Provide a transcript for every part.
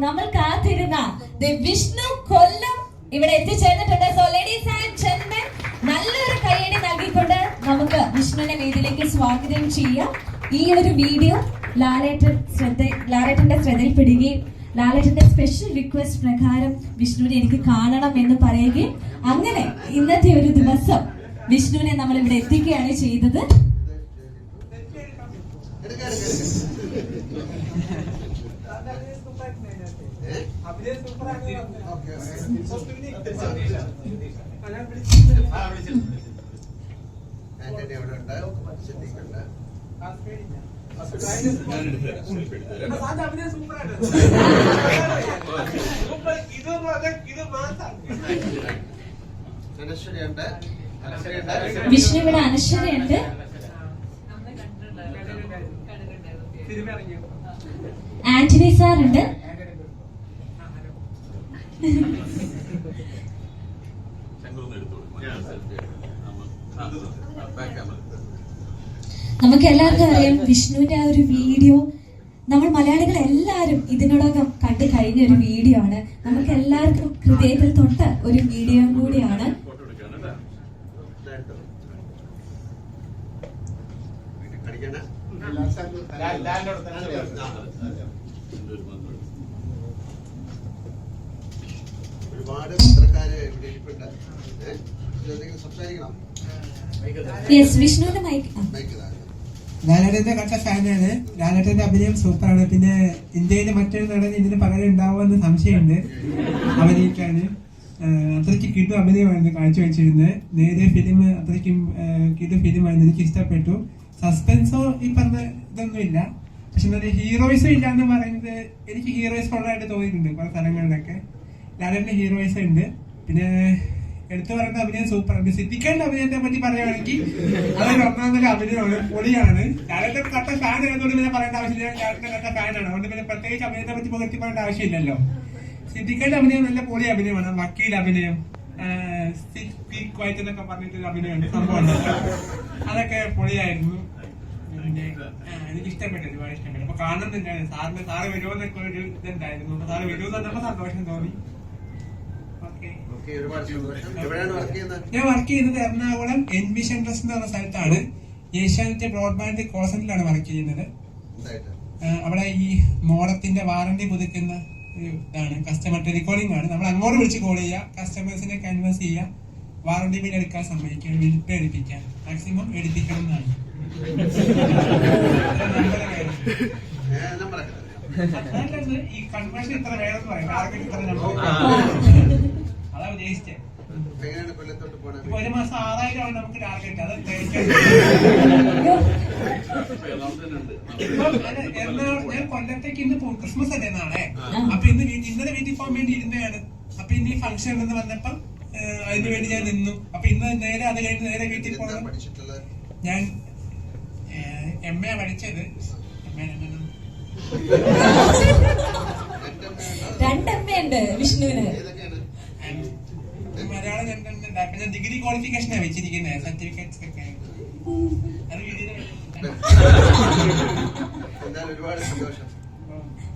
നമ്മൾ കാത്തിരുന്ന വിഷ്ണു കൊല്ലം ഇവിടെ എത്തിച്ചേർന്നിട്ടുണ്ട്. സോ ലേഡീസ് ആൻഡ് ജെന്റിൽമെൻ, നല്ലൊരു കയ്യടി നൽകിക്കൊണ്ട് നമുക്ക് വിഷ്ണുവിനെ വേദിയിലേക്ക് സ്വാഗതം ചെയ്യാം. ഈ ഒരു വീഡിയോ ലാലേട്ടന്റെ ശ്രദ്ധയിൽപ്പെടുകയും ലാലേട്ടന്റെ സ്പെഷ്യൽ റിക്വസ്റ്റ് പ്രകാരം വിഷ്ണുവിനെ എനിക്ക് കാണണം എന്ന് പറയുകയും അങ്ങനെ ഇന്നത്തെ ഒരു ദിവസം വിഷ്ണുവിനെ നമ്മൾ ഇവിടെ എത്തിക്കുകയാണ് ചെയ്തത്. വിഷ്ണു ഇവിടെ അനശ്വരയുണ്ട്, ആന്റണി സാറുണ്ട്, നമുക്ക് എല്ലാവർക്കും അറിയാം വിഷ്ണുവിന്റെ ആ ഒരു വീഡിയോ നമ്മൾ മലയാളികൾ എല്ലാവരും ഇതിനോടകം കണ്ടു കഴിഞ്ഞ ഒരു വീഡിയോ ആണ്. നമുക്ക് എല്ലാവർക്കും ഹൃദയത്തിൽ തൊട്ട ഒരു വീഡിയോ കൂടിയാണ്. ഒരുപാട് പത്രക്കാര് ഇവിടെ ഇരിപ്പുണ്ട്. സംസാരിക്കണം. വിഷ്ണുവിന്റെ മൈക്ക്. ലാലേട്ടന്റെ കട്ട ഫാനാണ്. ലാലേട്ടന്റെ അഭിനയം സൂപ്പറാണ്. പിന്നെ ഇന്ത്യയിലെ മറ്റൊരു നടൻ ഇതിന് പകരം ഉണ്ടാവുമെന്ന് സംശയമുണ്ട് അഭിനയിക്കാന്. അത്രയ്ക്ക് കിടു അഭിനയമായിരുന്നു കാഴ്ചവെച്ചിരുന്നത്. നേരെ ഫിലിം അത്രയ്ക്കും കിടു ഫിലിമായിരുന്നു. എനിക്ക് ഇഷ്ടപ്പെട്ടു. സസ്പെൻസോ ഈ പറഞ്ഞ ഇതൊന്നുമില്ല. പക്ഷെ നല്ല ഹീറോയിസും ഇല്ല എന്ന് പറയുന്നത് എനിക്ക് ഹീറോയിസ് ഉള്ളതായിട്ട് തോന്നിയിട്ടുണ്ട് കുറെ സ്ഥലങ്ങളിലൊക്കെ. ലാലേട്ടന്റെ ഹീറോയിസ് ഉണ്ട്. പിന്നെ എടുത്തു പറയുന്ന അഭിനയം സൂപ്പറാണ്. സിദ്ദിഖിന്റെ അഭിനയത്തെ പറ്റി പറയുകയാണെങ്കിൽ അതൊരു ഒന്നാം നില അഭിനയമാണ്, പൊളിയാണ്. ലാലേട്ടൻ കട്ട ഫാൻ ആയതുകൊണ്ട് പിന്നെ പറയേണ്ട ആവശ്യമില്ല. ലാലേട്ടൻ കട്ട ഫാനാണ്, അതുകൊണ്ട് പിന്നെ പ്രത്യേകിച്ച് അഭിനയത്തെ പറ്റി പുകഴ്ത്തി പറയേണ്ട ആവശ്യമില്ലല്ലോ. സിദ്ദിഖിന്റെ അഭിനയം നല്ല പൊളി അഭിനയമാണ്. വക്കീൽ അഭിനയം, എന്നൊക്കെ പറഞ്ഞിട്ടൊരു അഭിനയമുണ്ട്, സംഭവം അതൊക്കെ പൊളിയായിരുന്നു. പിന്നെ എനിക്ക് ഇഷ്ടപ്പെട്ടു, ഒരുപാട് ഇഷ്ടപ്പെട്ടു. അപ്പൊ കാണുന്നുണ്ടായിരുന്നു സാറ് വരുമെന്നൊക്കെ ഒരു ഇതുണ്ടായിരുന്നു. സാറ് വരുമെന്ന് പറഞ്ഞപ്പോ സന്തോഷം തോന്നി. ഞാൻ വർക്ക് ചെയ്യുന്നത് എറണാകുളം എൻവിഷൻ ട്രസ്റ്റ് എന്ന് പറഞ്ഞ സ്ഥലത്താണ്. ഏഷ്യാനെറ്റ് ബ്രോഡ്ബാൻഡ് കോൾ സെന്ററിലാണ് വർക്ക് ചെയ്യുന്നത്. അവിടെ ഈ മോഡത്തിന്റെ വാറണ്ടി പുതുക്കുന്ന ഒരു ഇതാണ്, കസ്റ്റമർ ടെലികോളിംഗ് ആണ്. നമ്മൾ അങ്ങോട്ട് വിളിച്ച് കോൾ ചെയ്യുക, കസ്റ്റമേഴ്സിനെ കൺവേഴ്സ് ചെയ്യുക, വാറണ്ടി ബിൽ എടുക്കാൻ സമ്മതിക്കുക, ബിൽ എടുപ്പിക്കാൻ മാക്സിമം എടുപ്പിക്കണം എന്നാണ്. ഈ കൺവേർഷൻ ഇത്ര വേണമെന്ന് പറയും, ടാർഗറ്റ് ഇത്ര നമ്പർ അതാ ഉദ്ദേശിച്ചത്. ഒരു മാസം 6000 ആണ് നമുക്ക് ടാർഗറ്റ്. അത് ഞാൻ കൊല്ലത്തേക്ക് ഇന്ന് പോകും. ക്രിസ്മസ് അല്ലേ നാളെ. അപ്പൊ ഇന്നലെ വീട്ടിൽ പോകാൻ വേണ്ടി ഇരുന്നതാണ്. അപ്പൊ ഇന്ന് ഈ ഫംഗ്ഷൻ ഉണ്ടെന്ന് വന്നപ്പം അതിന് വേണ്ടി ഞാൻ നിന്നു. അപ്പൊ ഇന്ന് നേരെ അത് കഴിഞ്ഞ് നേരെ വീട്ടിൽ പോകണം. ഞാൻ MA പഠിച്ചത്. ഉണ്ട് വിഷ്ണുവിന്. മലയാളം കണ്ടുണ്ട്. അപ്പൊ ഞാൻ ഡിഗ്രി ക്വാളിഫിക്കേഷനാണ് വെച്ചിരിക്കുന്നത്, സർട്ടിഫിക്കറ്റ്സ് ഒക്കെ. എന്തായാലും ഒരുപാട് സന്തോഷം.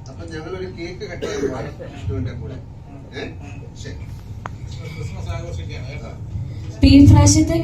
അപ്പൊ ഞങ്ങളൊരു കേക്ക് കട്ട് ചെയ്യാൻ വിഷ്ണുവിന്റെ കൂടെ ശരി ക്രിസ്മസ് ആഘോഷിക്കുകയാണ്. സ്പീഡ് ഫ്ലാഷത്തെ